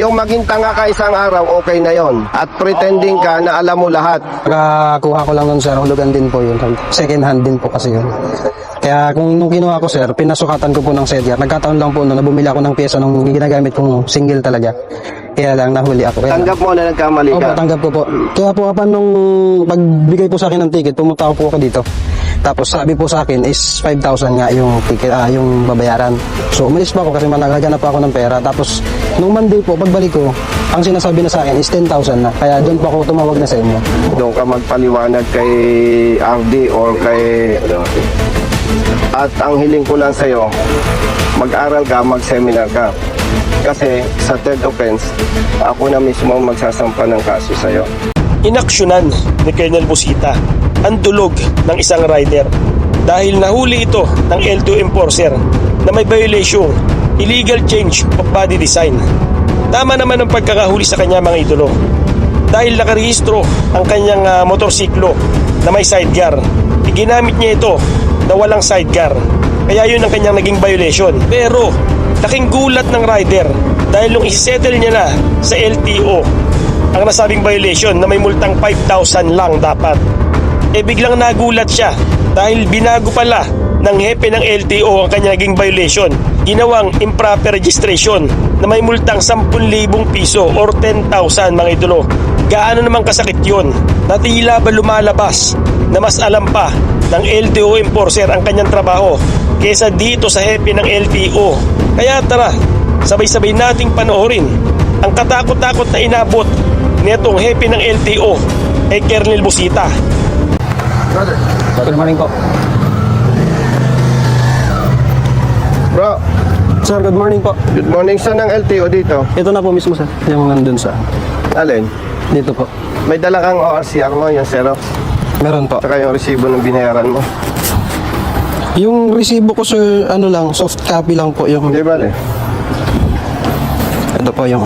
Yung maging tanga ka isang araw, okay na yon. At pretending ka na alam mo lahat. Nakakuha ko lang nun sir, hulugan din po yun. Second hand din po kasi yun. Kaya kung nung kinuha ko sir, pinasukatan ko po ng sedyar. Nagkataon lang po na bumili ako ng pyesa nung ginagamit kong single talaga. Kaya lang nahuli ako. Kaya Tanggap mo na nagkamali Opo, ka. tanggap ko po. Kaya po kapan nung pagbigay po sa akin ng ticket, pumunta po ako dito. Tapos sabi po sa akin is 5,000 nga yung ticket, yung babayaran. So umalis pa ako kasi naghahanap pa ako ng pera. Tapos nung Monday po, pagbalik ko, ang sinasabi na sa akin is 10,000 na. Kaya doon po ako tumawag na sa inyo. Doon ka magpaliwanag kay RD or kay... At ang hiling ko lang sa'yo, mag-aral ka, mag-seminar ka. Kasi sa third offense, ako na mismo magsasampa ng kaso sa'yo. Inaksyonan ni Colonel Busita ang dulog ng isang rider dahil nahuli ito ng L2 enforcer na may violation, illegal change of body design. Tama naman ang pagkakahuli sa kanya mga idolo dahil nakarehistro ang kanyang motorsiklo na may sidecar. Iginamit niya ito na walang sidecar, kaya yun ang kanyang naging violation. Pero laking gulat ng rider dahil nung isettle niya na sa LTO ang nasabing violation na may multang 5,000 lang dapat, biglang nagulat siya dahil binago pala ng hepe ng LTO ang kanyang naging violation. Ginawang improper registration na may multang 10,000 piso or 10,000 mga idolo. Gaano naman kasakit yun na tila ba lumalabas na mas alam pa ng LTO enforcer ang kanyang trabaho kesa dito sa hepe ng LTO. Kaya tara, sabay-sabay nating panoorin ang katakot-takot na inabot nitong hepe ng LTO kay Colonel Busita. Good morning po. Bro, Sir, good morning po. good morning. Saan ang LTO dito? Ito na po mismo sir, yung nandun sa Alin? dito po. May dala kang ORCR mo, yung Xerox. Meron po. Saka yung resibo ng binayaran mo. Yung resibo ko sir, ano lang, soft copy lang po yung... Di ba eh? Ito po yung...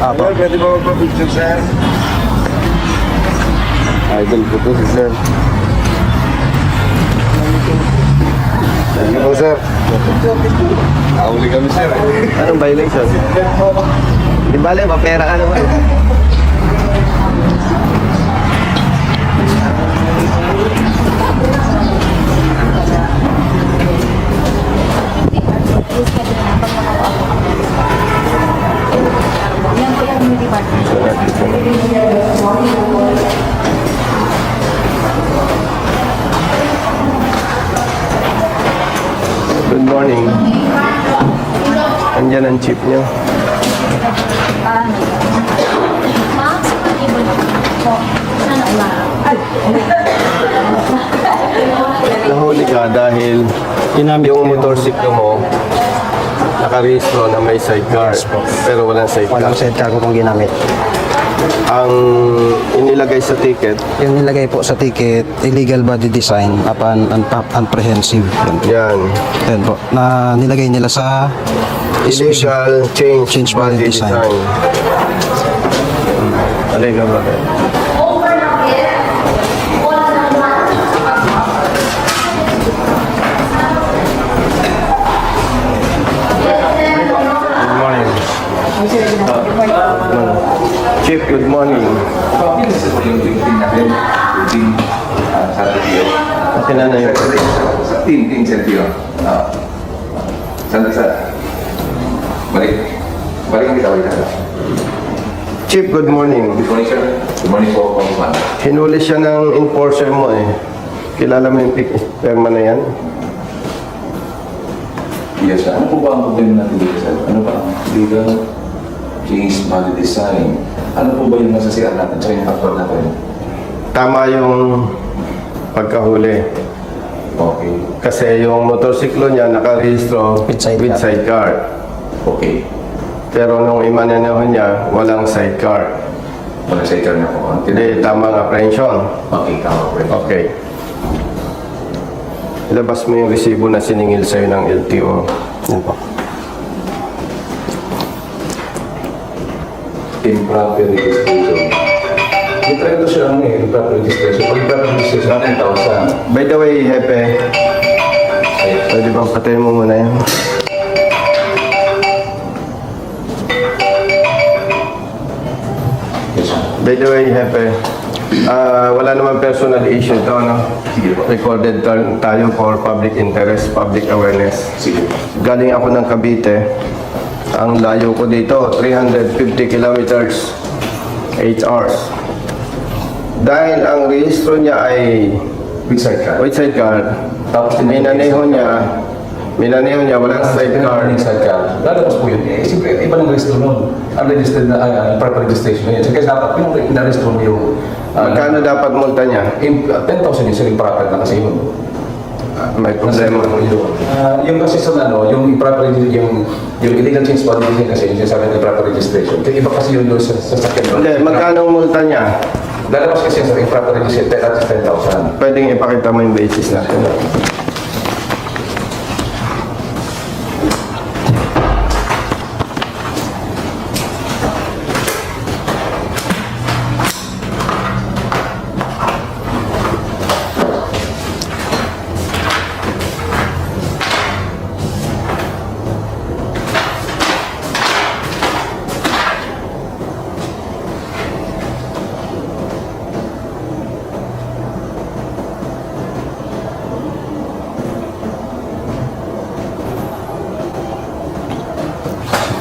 Sir, pwede ba magpa-picture, sir? Idol ko to si sir. Thank you po, sir. Ahuli kami, sir. Anong violation? Di bale, mapera ka naman. Good morning. Andyan ang chip niyo. Nahuli ka dahil Ginamit yung ko motorsiklo mo nakarehistro na may sidecar pero walang sidecar. Walang sidecar ko pong ginamit. Ang inilagay sa ticket, Yung nilagay po sa ticket, illegal body design upon comprehensive. Yan po. yan, Yan po. Na nilagay nila sa illegal change body design. Alay ka ba? Good morning. Chief, good morning. Yung ting natin, yung ting sa radio. Kasi na yun. Sa ting sentiyo. Sa balik kita ulit. Chief, good morning. Good morning, sir. Good morning po, Congressman. Hinuli siya ng enforcer mo eh. Kilala mo yung perma na yan? Yes, sir. Ano po ba ang problema natin dito, sir? Ano ba ang legal change body design? Ano po ba yung nasasira natin sa yung factor natin? Tama yung pagkahuli. Okay. Kasi yung motorsiklo niya nakarehistro With sidecar. with sidecar. Okay. Pero nung imananahan niya, walang sidecar. Wala sa ikaw na po. Hindi, tamang apprehension. Okay, tama po. Okay. Ilabas mo yung resibo na siningil sa'yo ng LTO. Yan po. Improper registration. Ito siya ang improper registration. Pag improper registration, 10,000. By the way, Hepe, pwede bang patayin mo muna yan? By the way, Hepe, wala naman personal issue to, no? Sige po. Recorded tayo for public interest, public awareness. Sige po. Galing ako ng Cavite. Ang layo ko dito, 350 kilometers, 8 hours. Dahil ang rehistro niya ay With sidecar. with sidecar, Tapos minaneho niya, walang sidecar. Yung sidecar. Lalabas po yun. Eh, siyempre, iba ng register nun. Unregistered na, proper registration na yun. So, kaya dapat pinaregister mo yung... Magkano dapat multa niya? 10,000 yung improper na kasi yun. May problema. Yung kasi sa ano, yung improper yung illegal change body kasi yung sinasabi ng improper registration. Kaya iba kasi yun doon sa sakyan. Hindi, magkano ang multa niya? Lalabas kasi sa improper registration, at 10,000. Pwedeng ipakita mo yung basis natin.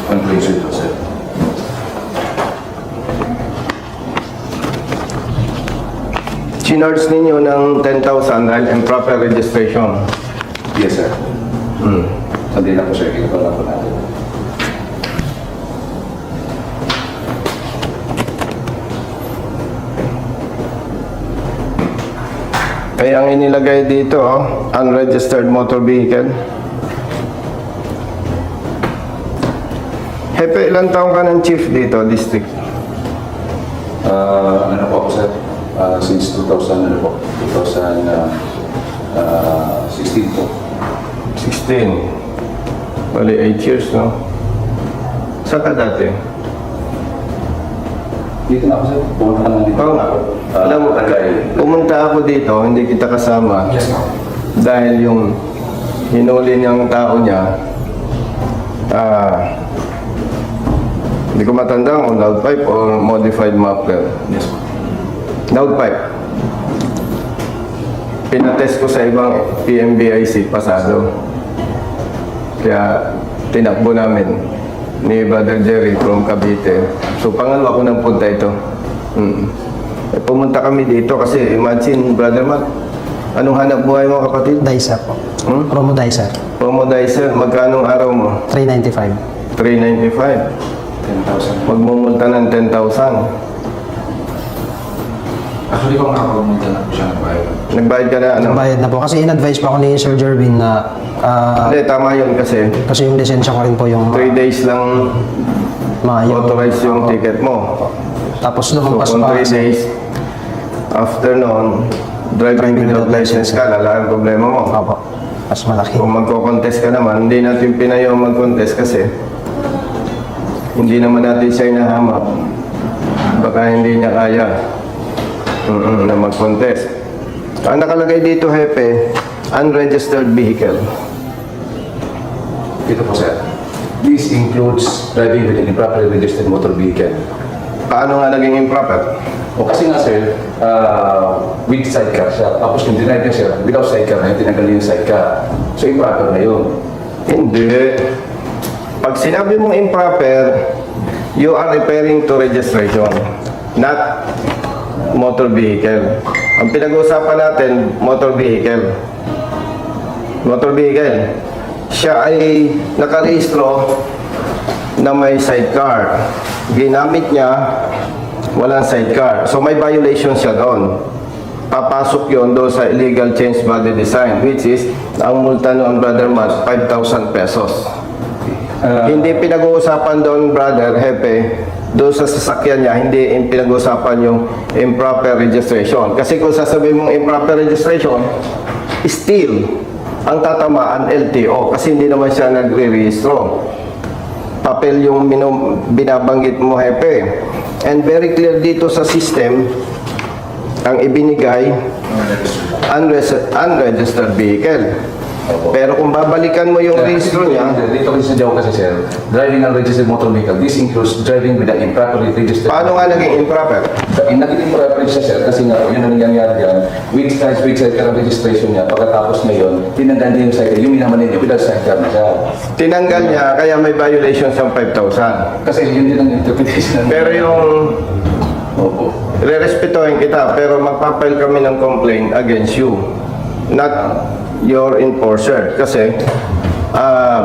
Unregistered po, sir. Chinards ninyo ng 10,000 dahil improper registration. Yes, sir. Sandali lang po, sir. Ginagawa lang po natin. Kaya ang inilagay dito, unregistered motor vehicle. Hepe, ilang taong ka ng chief dito, district? Ano po ako, sir? Since 2000, ano po? 2016 po. 16. Bali, 8 years, no? Saan ka dati? Dito na ako, sir. Pumunta ka lang dito. Oo nga. Alam mo, pumunta ako dito, hindi kita kasama. Yes, ma'am. Dahil yung hinuli niyang tao niya, hindi ko matanda kung loud pipe or modified muffler. Yes, ma'am. Loud pipe. Pinatest ko sa ibang PMBIC pasado. Kaya tinakbo namin ni Brother Jerry from Cavite. So pangalawa ko nang punta ito. Eh, pumunta kami dito kasi imagine, Brother Matt, anong hanap buhay mo, kapatid? Dicer po. Promo Dicer. Promodizer, magkano ang araw mo? 395. 395. 10,000. Magmumulta ng 10,000. Actually, kung nakapamunta na po siya ng bayan. Nagbayad ka na, ano? Bayad na po. Kasi in-advise pa ako ni Sir Jervin na Hindi, tama yun kasi kasi yung lisensya ko rin po yung 3 days lang authorize yung ticket mo. Tapos So lumampas kung pa. 3 days, after nun, driving without license ka, lala ang problema mo. Opo. Mas malaki. Kung magko-contest ka naman, hindi natin pinayaw mag-contest kasi hindi naman natin siya inahamak. Baka hindi niya kaya na mag-contest. Ang nakalagay dito, Hepe, unregistered vehicle. Ito po, sir. This includes driving with an improperly registered motor vehicle. Paano nga naging improper? O kasi nga, sir, with sidecar siya. Tapos yung denied niya, sir, without sidecar na yun, tinanggal yung sidecar. So, improper na yun. Hindi. Pag sinabi mong improper, you are referring to registration, not motor vehicle. Ang pinag-uusapan natin, motor vehicle. Motor vehicle. Siya ay nakarehistro na may sidecar. Ginamit niya, walang sidecar. So may violation siya doon. Papasok yun doon sa illegal change body design, which is, ang multa noon, Brother Matt, 5,000 pesos. Hindi pinag-uusapan doon, Brother Hepe, doon sa sasakyan niya, hindi pinag-uusapan yung improper registration. Kasi kung sasabihin mong improper registration, still, ang tatamaan LTO kasi hindi naman siya nagre-rehistro. Papel yung binabanggit mo, Hepe. And very clear dito sa system, ang ibinigay, unregistered vehicle. Pero kung babalikan mo yung registro niya, Dito kasi sa Jawa kasi sir, driving unregistered motor vehicle, this includes driving with an improperly registered. paano nga naging improper? Naging improper siya sir, kasi nga yun ang nangyayari dyan, with sidecar ang registration niya, pagkatapos ngayon, tinanggal niya yung sidecar, yung minaman niya, without sidecar na siya. Tinanggal niya, kaya may violation siyang 5,000. Kasi yun din ang interpretation. Pero yung Opo. re-respetuhin kita, pero magpapile kami ng complaint against you, not your enforcer. Kasi,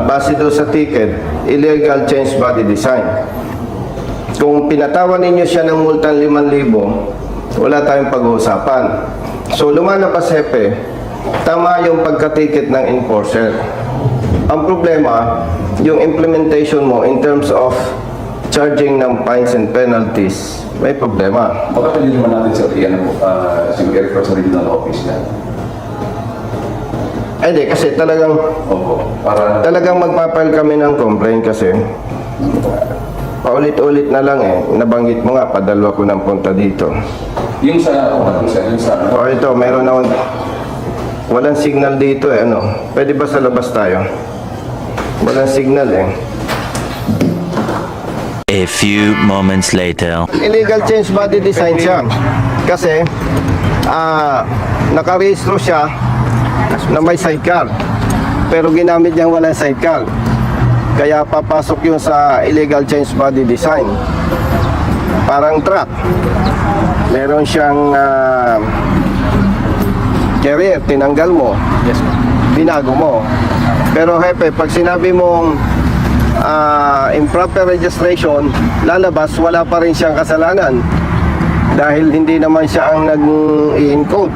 base doon sa ticket, illegal change body design. Kung pinatawan ninyo siya ng multang 5,000, wala tayong pag-uusapan. So, lumalabas, Hepe, tama yung pagkatiket ng enforcer. Ang problema, yung implementation mo in terms of charging ng fines and penalties, may problema. Baka pwede naman natin sir, iyan po, siguro i-refer sa regional office niya. Hindi, kasi talagang Opo. Para magpapile kami ng complaint kasi paulit-ulit na lang nabanggit mo nga, padalwa ko ng punta dito. yung sa, sir, yung sa, O ito, meron na walang signal dito pwede ba sa labas tayo? Walang signal A few moments later. Illegal change body design siya kasi nakarehistro siya na may sidecar pero ginamit niyang walang sidecar, kaya papasok yun sa illegal change body design. Parang truck, meron siyang carrier, tinanggal mo, binago mo. Pero Hepe, pag sinabi mong improper registration, lalabas wala pa rin siyang kasalanan dahil hindi naman siya ang nag-i-encode.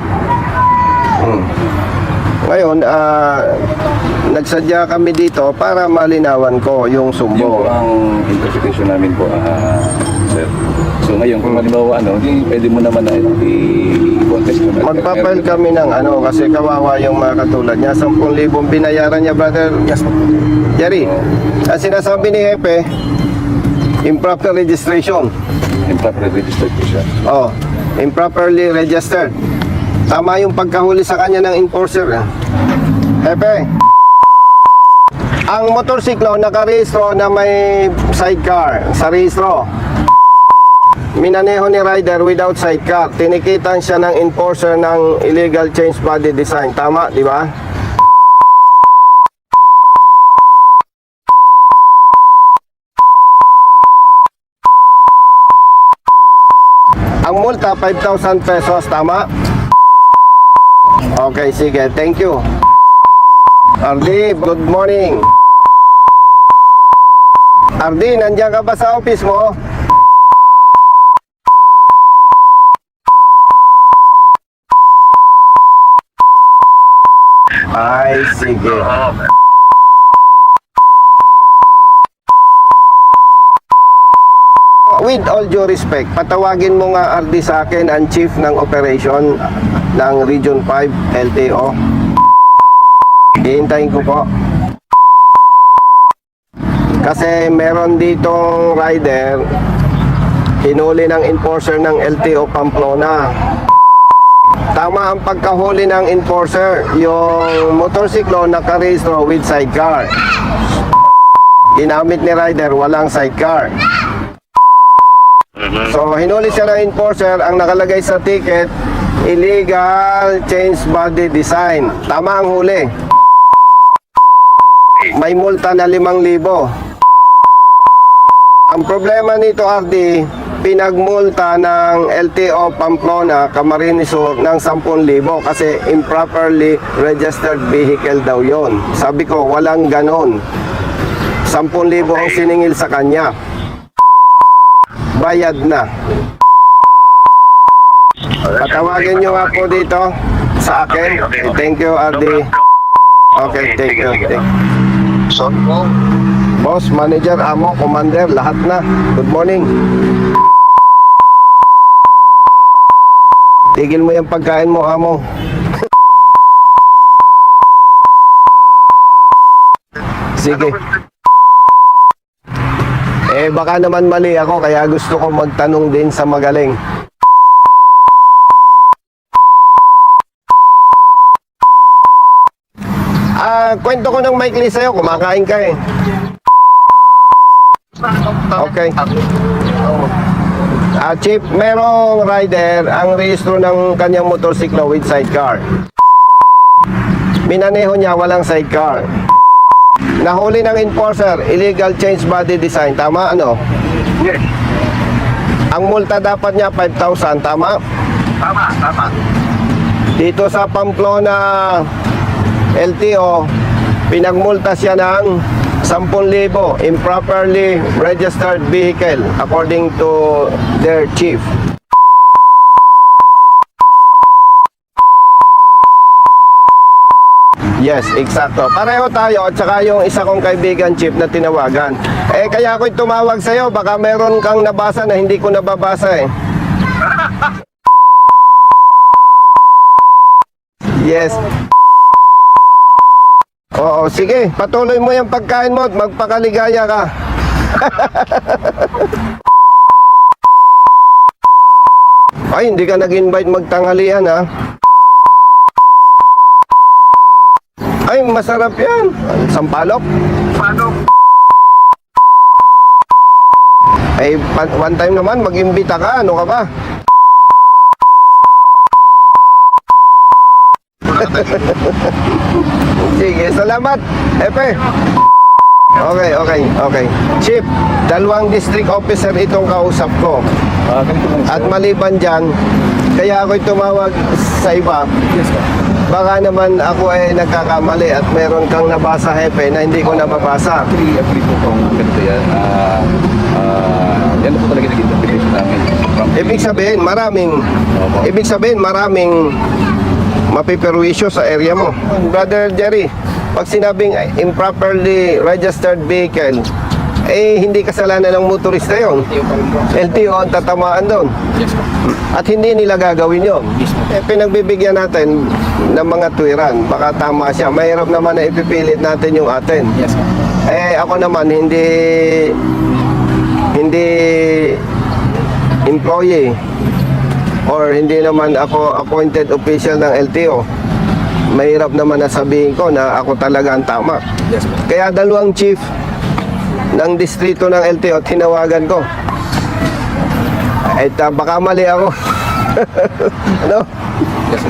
Ngayon, nagsadya kami dito para malinawan ko yung yun po sumbo. ang interpretation namin po, sir. So ngayon, kung halimbawa, pwede mo naman na i-contest mo na. Magpapile kami ng kasi kawawa yung mga katulad niya. 10,000 binayaran niya, brother. Jerry, ang sinasabi ni Hepe, improper registration. Improperly registered po siya. Oh, improperly registered. Tama yung pagkahuli sa kanya ng enforcer. Hepe, ang motorsiklo nakarehistro na may sidecar sa rehistro. Minaneho ni rider without sidecar. Tinikitan siya ng enforcer ng illegal change body design. Tama, di ba? Ang multa, 5,000 pesos. Tama? Okay, sige. Thank you. Ardi, good morning. Ardi, nandiyan ka ba sa office mo? Ay, sige. With all due respect, patawagin mo nga RD sa akin ang chief ng operation ng Region 5 LTO. Hihintayin ko po. Kasi meron ditong rider, hinuli ng enforcer ng LTO Pamplona. Tama ang pagkahuli ng enforcer, yung motorsiklo nakarehistro with sidecar. Ginamit ni rider, walang sidecar. So, hinuli siya ng enforcer, ang nakalagay sa ticket, illegal change body design. Tama ang huli. May multa na 5,000. Ang problema nito, RD, pinagmulta ng LTO Pamplona, Camarines Sur ng 10,000 kasi improperly registered vehicle daw yon. Sabi ko, walang ganon. 10,000 ang siningil sa kanya. Bayad na. Patawagin nyo nga po dito sa akin. Thank you, RD. Okay, thank you. Boss, manager, amo, commander, lahat na. Good morning. Tigil mo yung pagkain mo, amo. Sige. Baka naman mali ako, kaya gusto ko magtanong din sa magaling. kwento ko ng maikli sa'yo, kumakain ka eh. Okay. Chief, merong rider ang rehistro ng kanyang motorsiklo with sidecar. Minaneho niya, walang sidecar. Nahuli ng enforcer, illegal change body design. Tama, ano? Yes. Ang multa dapat niya 5,000, tama? Tama. Dito sa Pamplona LTO, pinagmulta siya ng 10,000 improperly registered vehicle according to their chief. Yes, eksakto. Pareho tayo at saka yung isa kong kaibigan chief na tinawagan. Kaya ako'y tumawag sa'yo, baka meron kang nabasa na hindi ko nababasa eh. Yes. Oo, sige, patuloy mo yung pagkain mo at magpakaligaya ka. Ay, hindi ka nag-invite magtanghalian ha. Ay, masarap yan. Sampalok. Ay, one time naman, mag-imbita ka. Ano ka ba? Sige, salamat. Epe. Okay. Chief, 2 district officer itong kausap ko. Ganito lang, sir. At maliban dyan, kaya ako'y tumawag sa iba. Yes, sir. Baka naman ako ay nagkakamali at meron kang nabasa, Hepe, na hindi ko nababasa. Actually, agree po kung ganito yan. Yan po talaga naging interpretation namin. Ibig sabihin, maraming mapiperwisyo sa area mo. Brother Jerry, pag sinabing improperly registered vehicle, hindi kasalanan ng motorista yon. LTO ang tatamaan doon. At hindi nila gagawin yon. Pinagbibigyan natin ng mga tuwiran. Baka tama siya. Mahirap naman na ipipilit natin yung atin. Ako naman, hindi employee or hindi naman ako appointed official ng LTO. Mahirap naman na sabihin ko na ako talaga ang tama. Kaya 2 chief ng distrito ng LTO tinawagan ko. Baka mali ako. Ano?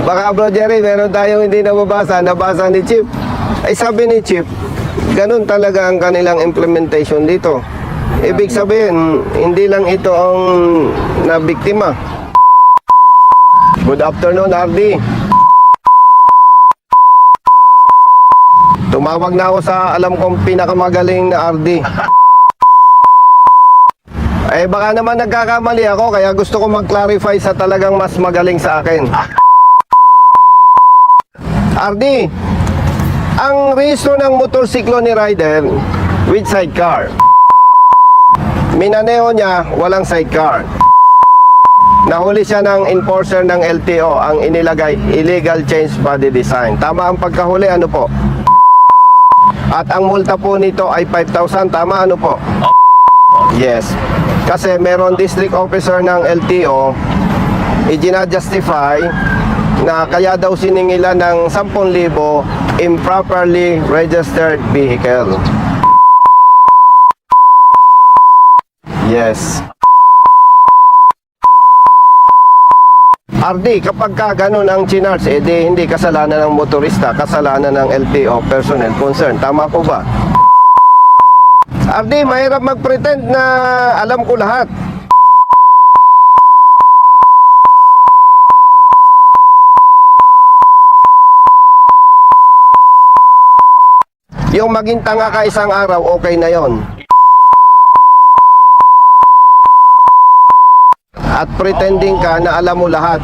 Baka Bro Jerry, meron tayong hindi nabasa ni chief. Sabi ni chief, ganun talaga ang kanilang implementation dito. Ibig sabihin, hindi lang ito ang nabiktima. Good afternoon, RD. Tumawag na ako sa alam kong pinakamagaling na RD. Baka naman nagkakamali ako, kaya gusto ko mag-clarify sa talagang mas magaling sa akin. RD, ang rehistro ng motorsiklo ni Ryder with sidecar. Minaneho niya, walang sidecar. Nahuli siya ng enforcer ng LTO, ang inilagay, illegal change body design. Tama ang pagkahuli, ano po? At ang multa po nito ay 5,000, tama ano po? Yes. Kasi meron district officer ng LTO, i-justify na kaya daw siningilan ng 10,000 improperly registered vehicle. Yes. RD, kapag ka ganun ang chinards, hindi kasalanan ng motorista, kasalanan ng LTO personnel concerned. Tama po ba? RD, mahirap mag-pretend na alam ko lahat. Yung maging tanga ka isang araw, okay na yon. At pretending ka na alam mo lahat.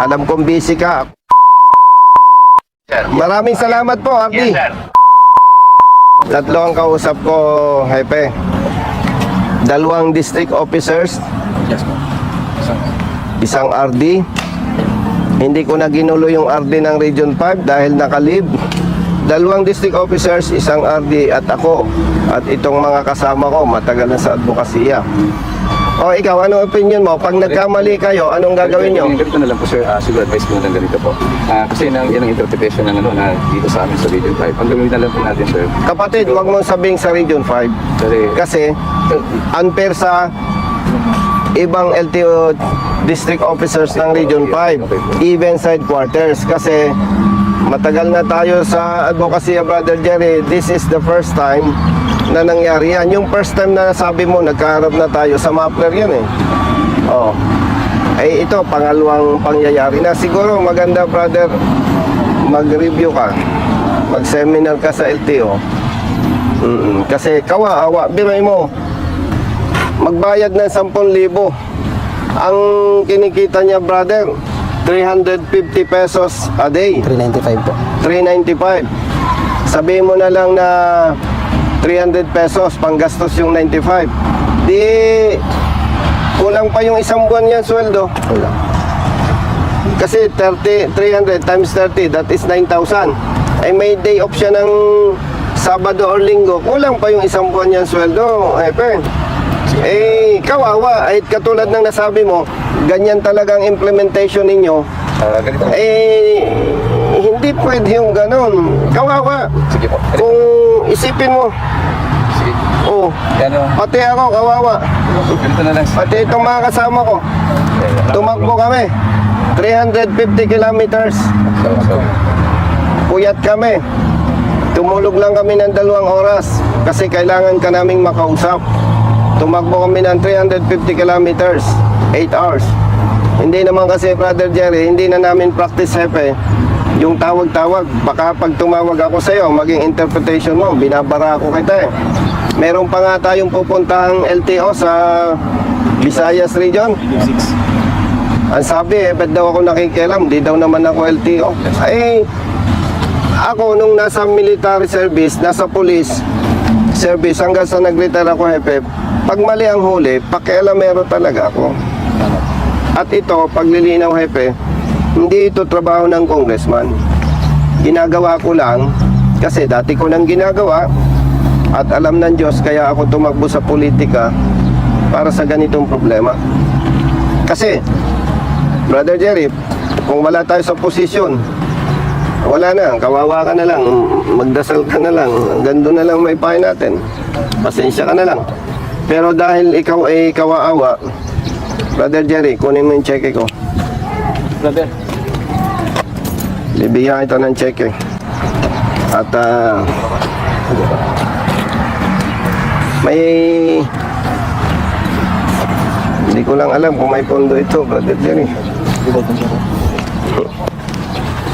Alam kong busy ka. Maraming salamat po, RD. Tatlo ang kausap ko, Hepe. 2 district officers. Isang RD. Hindi ko na ginulo yung RD ng Region 5 dahil nakalib. 2 district officers, isang RD at ako. At itong mga kasama ko, matagal na sa advokasya. O ikaw, ano opinion mo? Pag nagkamali kayo, anong gagawin nyo? Ganito na lang po, sir. Siguro advice ko na lang ganito po. Kasi yan ang interpretation ng na dito sa amin sa Region 5. Ang gagawin na lang po natin, sir. Kapatid, huwag mong sabing sa Region 5. Kasi unfair sa ibang LTO district officers ng Region 5, even sa headquarters. Kasi matagal na tayo sa advocacy, Brother Jerry. This is the first time na nangyari yan. Yung first time na sabi mo, nagkaharap na tayo sa muffler yan eh. Oh. Eh ito, pangalawang pangyayari na. Siguro maganda, brother, mag-review ka. Mag-seminar ka sa LTO. Kasi kawawa, biray mo, magbayad ng 10,000. Ang kinikita niya, brother, 350 pesos a day. 395 po. 395. Sabihin mo na lang na 300 pesos panggastos yung 95. Di kulang pa yung isang buwan yan sweldo. Kulang. Kasi 300 times 30, that is 9,000. Ay may day off siya ng Sabado or Linggo, kulang pa yung isang buwan yan sweldo. Eh, kawawa. Ay katulad ng nasabi mo, ganyan talagang implementation ninyo. Ganito. Eh, hindi pwede yung ganon. Kawawa. Sige po. Kung isipin mo, Sige. oh, Yan o. pati ako, kawawa. Ganito na lang. Pati itong mga kasama ko, tumakbo kami. 350 kilometers. So, Puyat kami. Tumulog lang kami ng 2 oras kasi kailangan ka naming makausap. Tumakbo kami ng 350 kilometers, 8 hours. Hindi naman kasi, Brother Jerry, hindi na namin practice, hepe, yung tawag-tawag. Baka pag tumawag ako sa'yo, maging interpretation mo, binabara ako kita eh. Meron pa nga tayong pupuntahang LTO sa Visayas Region. Ang sabi, ba't daw ako nakikialam? Di daw naman ako LTO. Ay, ako nung nasa military service, nasa police service, hanggang sa nag-retire ako, hepe, pag mali ang huli, pakialamero talaga ako. At ito, paglilinaw, hepe, hindi ito trabaho ng congressman. Ginagawa ko lang, kasi dati ko nang ginagawa, at alam ng Diyos, kaya ako tumakbo sa politika para sa ganitong problema. Kasi, Brother Jerry, kung wala tayo sa posisyon, wala na, kawawa ka na lang, magdasal ka na lang, hanggang doon na lang may pahay natin. Pasensya ka na lang. Pero dahil ikaw ay kawaawa, Brother Jerry, kunin mo yung cheque ko. brother. Bibigyan kita ng cheque. At may... Hindi ko lang alam kung may pondo ito, Brother Jerry.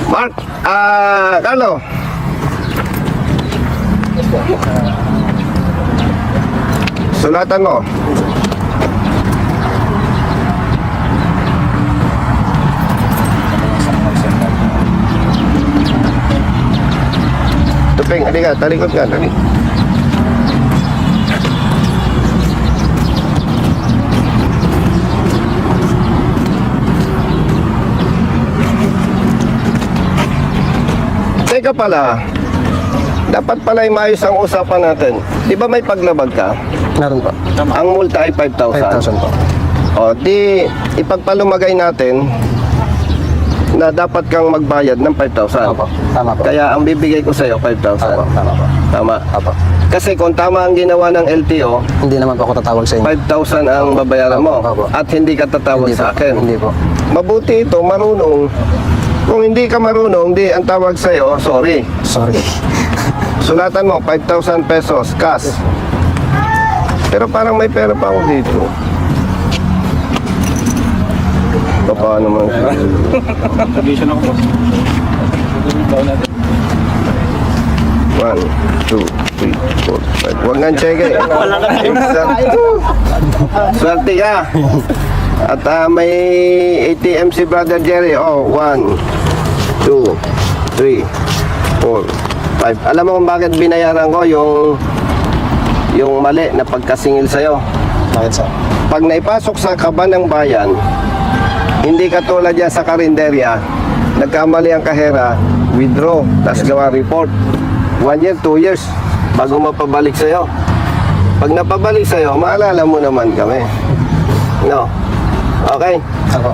Mark! Carlo! Sulatan mo. Tuping, halika, talikod ka, dali. Teka pala, dapat pala ay maayos ang usapan natin. Di ba may paglabag ka? Meron po. Ang multa ay 5,000. 5,000 po. O, di ipagpalumagay natin na dapat kang magbayad ng 5,000. Opo. Tama po. Kaya ang bibigay ko sa'yo, 5,000. Opo. Tama po. Tama. Opo. Kasi kung tama ang ginawa ng LTO, Hindi naman po ako tatawag sa inyo. 5,000 ang babayaran mo. Opo. At hindi ka tatawag Hindi sa po. akin. Hindi po. Mabuti ito, marunong. Kung hindi ka marunong, di ang tawag sa'yo, sorry. Sorry. Sulatan mo, 5,000 pesos, cash. Pero parang may pera pa ako dito. Paano naman? Sabihin ako, boss. Natin. 1, 2, 3, 4, 5. Huwag nang cheque. Swerte ka. At may ATM si Brother Jerry. Oh, 1, 2, 3, 4, 5. Alam mo kung bakit binayaran ko yung mali na pagkasingil sa'yo? Bakit sir? Pag naipasok sa kaban ng bayan, hindi katulad yan sa karinderya, nagkamali ang kahera, withdraw, tapos gawa report. 1 year, 2 years, bago mapabalik sa'yo. Pag napabalik sa'yo, maalala mo naman kami. No. Okay. Ako.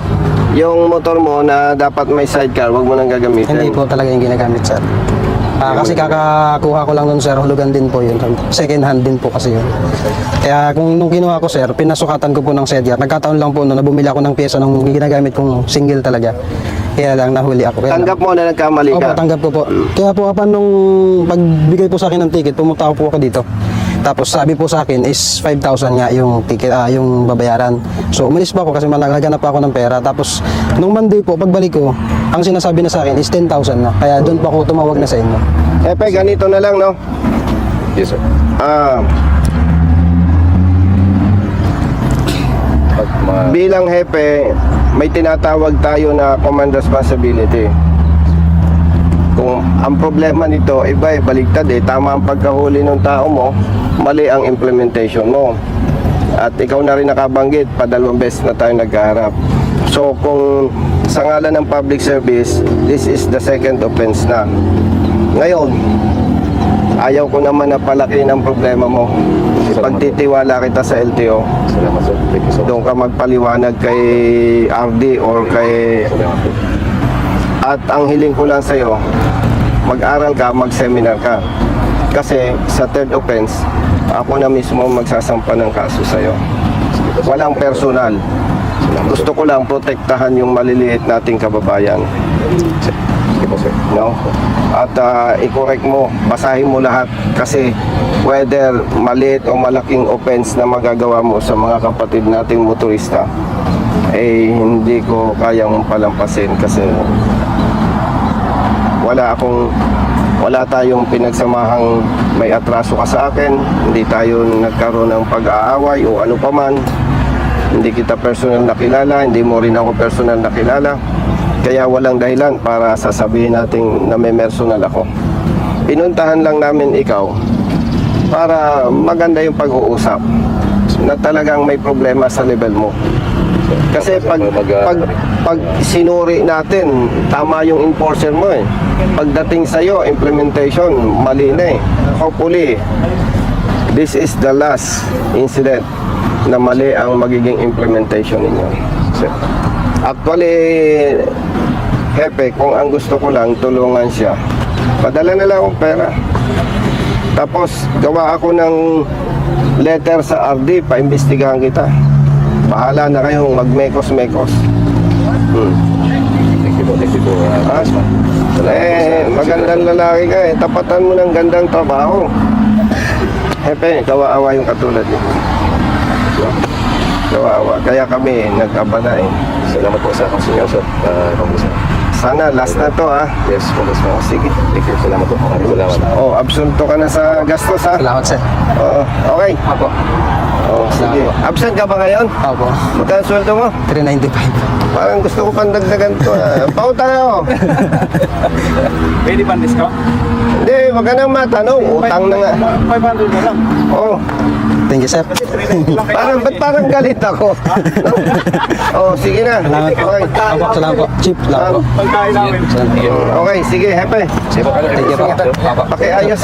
Yung motor mo na dapat may sidecar, wag mo nang gagamitin. Hindi po talaga yung ginagamit, sir. Kasi kakakuha ko lang nun, sir, hulugan din po yun. Second hand din po kasi yun. Kaya kung nung kinuha ko, sir, pinasukatan ko po ng sedya. Nagkataon lang po na bumili ako ng pyesa nung ginagamit kong single talaga. Kaya lang nahuli ako. Kaya Tanggap mo na nagkamali Opo, ka. tanggap ko po. Kaya po kapag nung pagbigay po sa akin ng ticket, pumunta po ako dito. Tapos sabi po sa akin is 5,000 nga yung ticket, yung babayaran. So umalis pa ako kasi naghahanap pa ako ng pera. Tapos nung Monday po, pagbalik ko, ang sinasabi na sa akin is 10,000 na. Kaya doon pa ako tumawag na sa inyo. Hepe, ganito na lang, no? Yes, sir. Pag Bilang hepe, may tinatawag tayo na command responsibility. Kung ang problema nito, iba baligtad tama ang pagkahuli ng tao mo, mali ang implementation mo. At ikaw na rin nakabanggit, padalawang beses na tayo nagkaharap. So kung sa ngalan ng public service, this is the second offense na. Ngayon, ayaw ko naman na palakihin ang problema mo. Ipagtitiwala kita sa LTO. Salamat, sir. Thank you so much. Doon ka magpaliwanag kay RD or kay... Salamat po. At ang hiling ko lang sa'yo, mag-aral ka, mag-seminar ka. Kasi sa third offense, ako na mismo magsasampa ng kaso sa'yo. Walang personal. Gusto ko lang protektahan yung maliliit nating kababayan. Sige po, sir. No? At i-correct mo, basahin mo lahat. Kasi whether maliit o malaking offense na magagawa mo sa mga kapatid nating motorista, hindi ko kayang palampasin kasi wala tayong pinagsamahang may atraso ka sa akin, hindi tayo nagkaroon ng pag-aaway o ano paman, hindi kita personal nakilala, hindi mo rin ako personal nakilala, kaya walang dahilan para sasabihin natin na may personal ako. Pinuntahan lang namin ikaw para maganda yung pag-uusap na talagang may problema sa level mo. Kasi pag sinuri natin, tama yung enforcer mo Pagdating sa'yo, implementation, mali na Hopefully, this is the last incident na mali ang magiging implementation ninyo. Actually, Hepe, kung ang gusto ko lang, tulungan siya. Padala na lang akong pera. Tapos, gawa ako ng letter sa RD, paimbestigahan kita. Bahala na kayong magmekos-mekos. Thank you po. Thank you po. Magandang lalaki ka tapatan mo ng gandang trabaho. Hepe, kawawa yung katulad niyo. Kawawa. Kaya kami nag-abala Salamat po sa akong sinyo, sir. Congressman. Sana last na to Yes, Congressman. Sige. Thank you. Salamat po. Maraming salamat. Absunto ka na sa gastos Salamat, sir. Okay. Ako. Sige. Absent ka ba ngayon? Ako. Magkano sweldo mo? 395. Parang gusto ko pandagdagan to Pao tayo. Pwede ba discount? Hindi, wag ka nang matanong. Utang na nga. 500 na lang. Thank you, sir. Ba't parang galit ako? Sige na. Salamat po. Okay. Salamat po. Chief, salamat po. Pagkain namin. Okay, sige, Hepe. Thank you po. Pakiayos